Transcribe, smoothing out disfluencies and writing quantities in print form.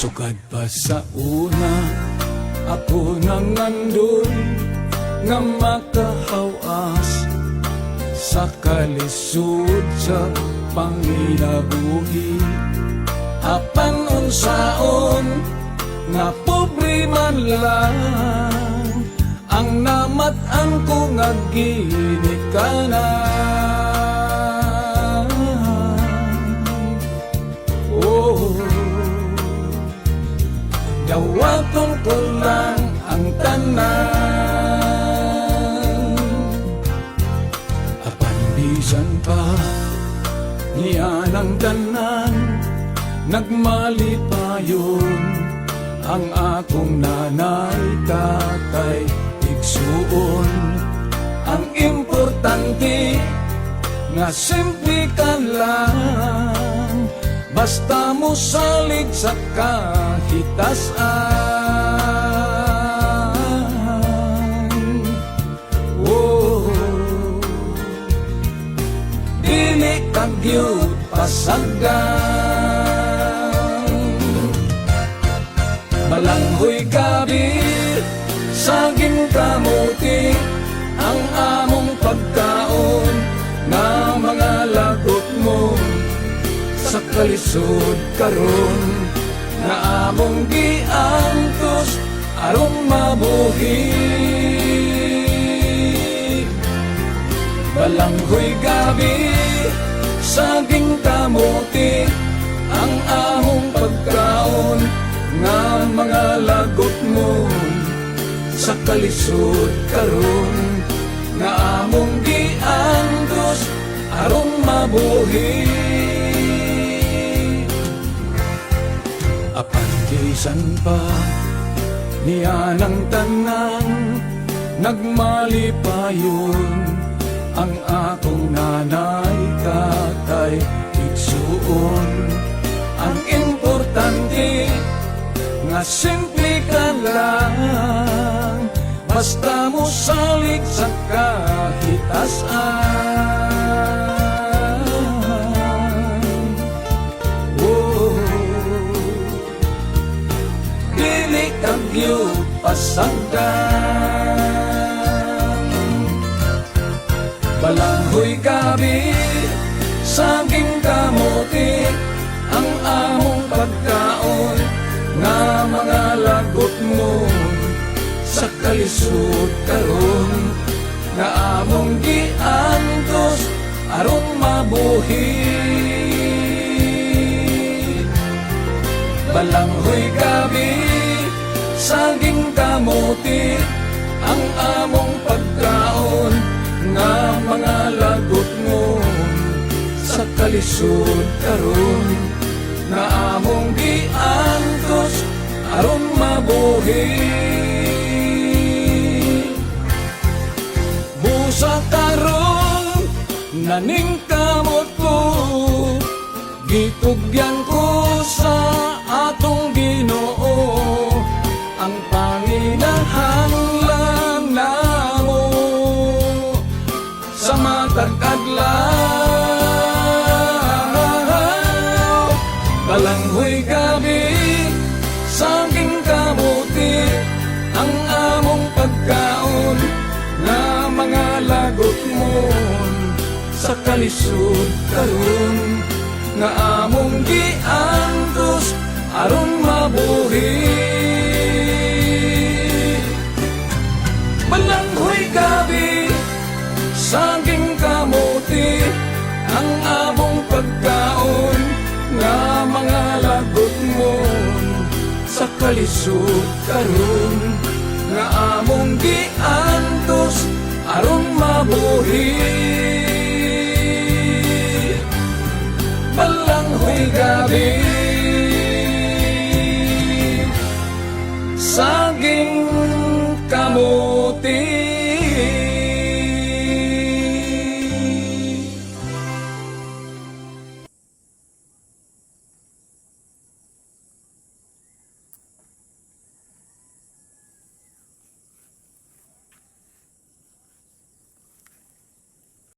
Sukad pa sa una, ako nang andun nga makahawas sa kalisod sa panginabuhi. Apan unsaon nga pobre man lang ang namat-an ko nga ginikanan. Oh, dawaton ko lang ang tanan. Apan bisan pa niya ng tanan, nagmalipayon ang akong nanay, tatay, igsuon. Ang importante nga simple ka lang, basta mo salig sa kahitasan. Oh, dili kag gyud pasagdan. Balanghoy gabi, saging kamuti, ang among pagkaon, nga mga lagot mo sa kalisod karon, nga among giantos aron mabuhi. Balanghoy gabi, saging kamuti, ang among pagkaon, nga mga lagot mo sa kalisod karon, nga among giantos aron mabuhi. Apan bisan pa niya ng tanan, nagmalipayon ang akong nanay, tatay, igsuon. Ang importante nga simple ka lang, basta mo salig sa kahitasan. Oh, dili kag gyud pasagdan. Balanghoy gabi, saging kamuti, ang among pagkaon, nga mga lagot mo sa kalisod karon, nga among giantos aron mabuhi. Balanghoy gabi, saging kamuti, ang among pagkaon, nga mga lagot mo sa kalisod karon, nga among giantos aron mabuhi. Busa karon naning kamot ko, gitugyan ko sa atong Ginoo, ang panginahanglan namo sa matag adlaw. Balanghoy gabi, saging kamuti, ang among pagkaon, nga mga lagot mo sa kalisod karon, nga among giantos aron mabuhi. Balanghoy gabi, saging kamuti, ang among pagkaon, nga mga lagot mo sa kalisod karon, nga among giantos aron mabuhi. Balanghoy gabi, saging kamuti.